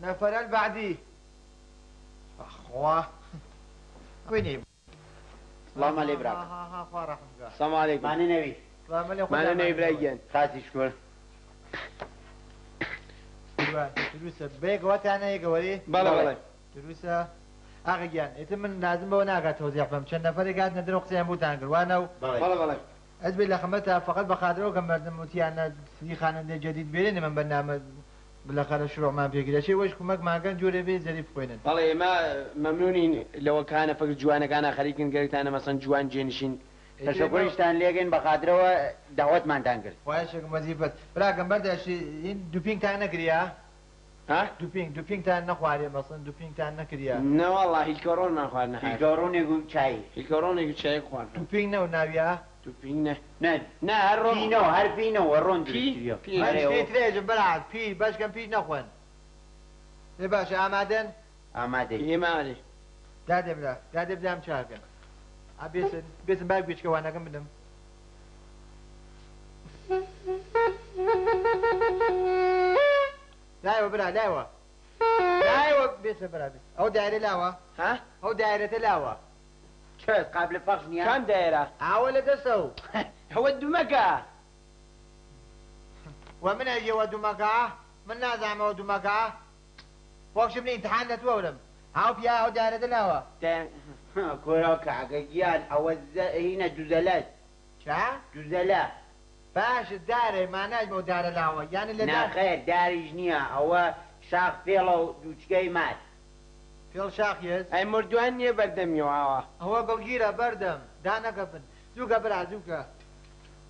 نفر البعدي اخوه ويني سلام عليك براك ها فرح السلام عليكم ماني نبي ماني نبي برايجان خاسي شكر تروسه بيك واتانا يقولي بلا تروسه اغيان يتم لازم بوناغا توزيع فهم كان نفر قاعد ندرو قسم بوتانقل وانا بلا ازبي لخمتها فقط بخاطرو كم متيانا في خانه جديد بيرين من برنامج بالاخره شروع ما في كذا شيء وش كمك ما كان جوري بي زريف كوينن والله ما ممنونين لو كان فقط جوانا كان خليكن قلت انا مثلا جوان جينشين تشكرش تان لكن بخاطره دعوت ما تنقل وايش مزيفت بلا كم برد شيء دوبينج تاعنا كريا ها دوبينج تاعنا نخواري مثلا دوبينج تاعنا كريا لا والله الكورونا ما اخواننا الكورونا يقول شاي الكورونا يقول شاي اخوان دوبينج نو نابيا دوبينج نه هرون فينو هر فينو ورون في تريج بلعت في باش كان فيش نخون يا باشا امادن آماده مالي قاعد بلا مشاركه بيسن باك بيش كوانا كم بدم لايوه بيسن بلا بيس او دايره لاوه ها او دايره لاوه شو قبل فقني كم دايره عاول تسو هو الدمكه ومن اجي ودمكه من نازع ما ودمكه وقت شبني امتحان تولم هاو فيها او دايره لاوه كوراك عقيان او هنا جزلات شا جزلات باش الداري ما نجمو دار لاوه يعني اللي نا خير داري جنيا او شاخ فيلو دوشكي مات فيل شاخيز اي مردوانية بردم يوعاوا هو قلقيرة بردم دانا قبن زوكا برا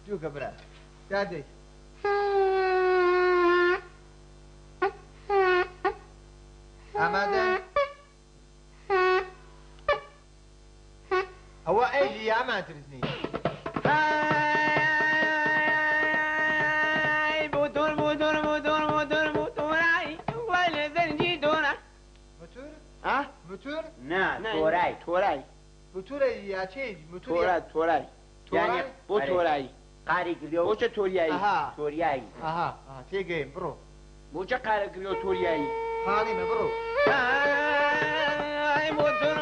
زوكا برا دادي اماده هو ايجي يا ما ترزني موتور؟ نه توراي موتور يا چی؟ توراي يعني بو توراي قاري قليو بو چه توریایی توریایی اها تيجي برو بو چه قاري قليو توریایی حالي ما برو موتور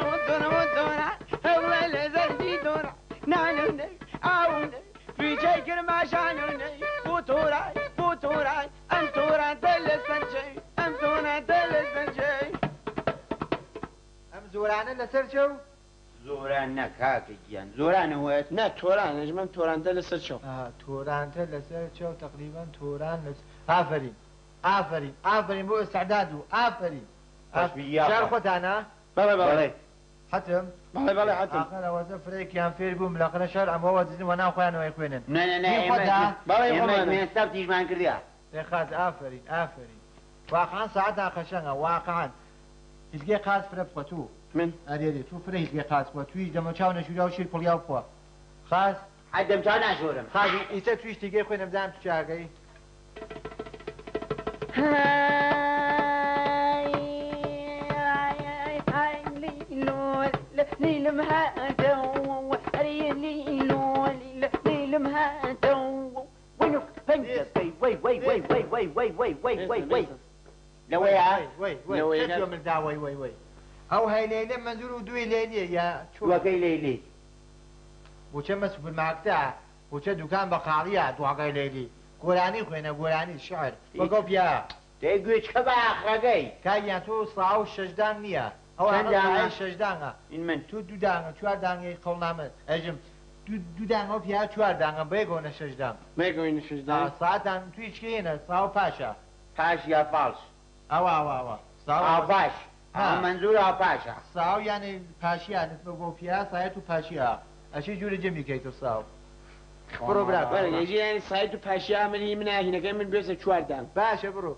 اول زنجي دورا نانو او في جيكر ما شانو بوتوراي انتورا دلسنجي انتورا دلسنجي زورانه لسر شو؟ زوران نكاك جيان زوران هو نه توران اجمن توران لسر شو توران لسر شو تقريبا توران لسر آفرين بو استعدادو آفرين شعر خد انا بله حتم بله حتم آخر وزن فريك يان فيربو ملاقنا شعر أم هو وزن وانا أخوانو يكوينن نه بله من سبتيش مان كرديا خاز آفرين واقعا ساعتها خشنها واقعا هیچگی قاس فرب خطو من آره تو فره هیچگی قاس خو توی دم چاو نشوری او شیر پلیاو خو خاص عدم چاو نشورم خاص ایسه تویش دیگه خوی نمزم تو چاگی ليل مهاتو ليل مهاتو وينك فنجة وي وي شو من دا وي او هاي ليلة منزور دوي ليلة يا شو وكي ليلي وچه مسؤول المقطع وچه دكان بقالية دواقي ليلي قراني خوينا قراني شعر وقف يا تيجوش كبا اخرجي كاين تو صاو شجدان نيا او انا شجدان این من تو دو دان چوار دان قولنامه اجم دو دان او فيها چوار دان بيگونه شجدان میگوین شجدان ساعتان تو هیچ کینه صاو پاشا پاشا فالس او صاو باش منظور پاشا صاو يعني پاشیا نسبه بو فيها ساعتو پاشیا اشي جوری جمعی که تو صاو برو برا یجی یعنی سایت تو پاشیا عملی من هینا که من بیسه چوار دان باشه برو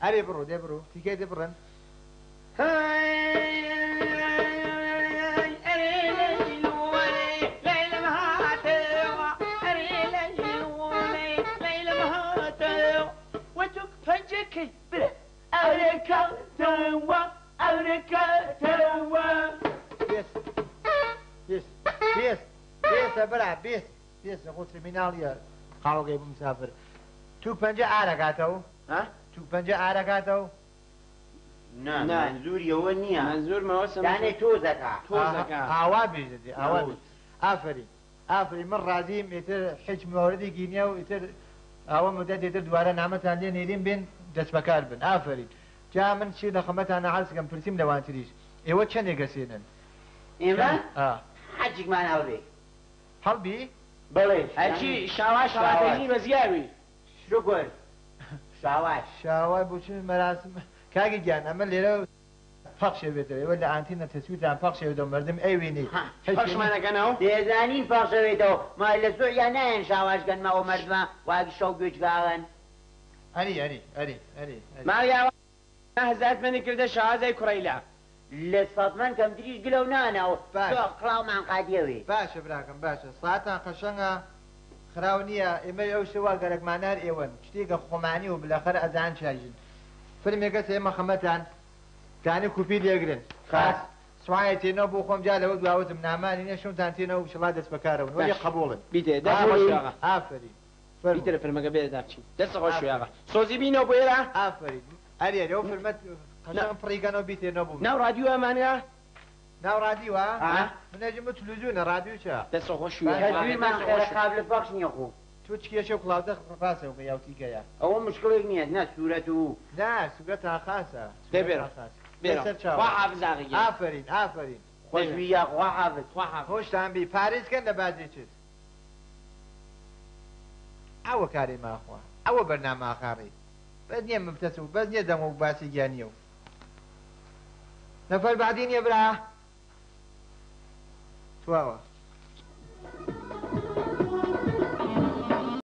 علی برو ده برو تیکه ده برن بيس نقول ترميناليا قالوا جايبوا مسافر تو بنجا عرقاتو ها تو بنجا عرقاتو نا نا. منزوریەوە نییە منزور مەوەسم یانێ تۆزەکە تۆزەکە ئاوا بێژێتی ئاوا نەوت. ئافری ئافری من ڕازیم ئێتر هیچ مۆردی گینە و ئیتر ئەوە مدە دێتر دوارە نامەتان لێ نێرین بێن دەست بەکار بن ئافری جا من چی لە خەمەتان نەعازگەم پرسییم لەوانتریش ئێوە چەندێک گەسێنن ئێمە ئا حەجێکمان هەڵبێ هەڵبی بڵێ هەرچی شاواش شاواتەژی بە زیاوی شکر شاواش شاوای بچون مەراسم کاگی گیان ئەمە لێرە پەخشێ بێتەوە ئێوە لە ئانتینە تەسویتان پەخشێتەوە مردم ئەیوێنی پەشمانەکەنەوە دێزانین پاخشەوێتەوە ما لە زۆر یان نایەن شاواشگەنمەوە مردمە واگی شەو گوێجگاڵن ئەری ئەری ئەری ئەری ماڵیاوە هەزار منی کردە شازای کوڕیلا لە سەدمەن کەم تریش گلەو نانەوە باش. کڵاومان قادیەوێ باشە براکەم باشە ساعتان قەشەنگە خراو نییە ئێمە ئەو شەوە گەرەکمانار ئێوەن شتێکە خۆمانی و بلەخەر ئەزان چاژن فرمێکەس ئێمە خەمەتان دانی کوپی لێگرن خاس. سوایە تێنەوە بۆ خۆم جا لەوە دواوتم نامانی نە شوتان تێنەوە شڵا دەست بەکارەوە وەلی قبوڵن بیتێ دەخۆشیاغا ئافری بیترە فرمەکە بێ دابچین دەست خۆشیاغا سۆزی بینەوە بۆ ئێرە ئافری ئەرێ لەو فرمەت قەشەنگ پڕیگەنەوە بیتێنەوە بوو ناو رادیۆ ئەمانە ناو رادیوە ئا. منەژمە تلوزیونە رادیو چە دەست کەسویمان خێرە قابل پەخش نییە خۆ تو چکێشە و کڵاوتە ڕاستەوە بە یاوتیکەیە ئەوە مشکلێک نییە نه سوورەت و نا سوگەتان خاسە دەبێرە. بێرە خوا حافزاغی ئافرین ئافرین خۆشوی یاخوا حافظ خوا حافظ خۆشتان بی پارێزکەن لە بازی چیت ئەوە کاری ماخوا ئەوە بەرناماخاری بەس نییە مفتەس و بەس نییە دەمە و باسی گیانیە و نەفەر بعدی نییە برا تواوە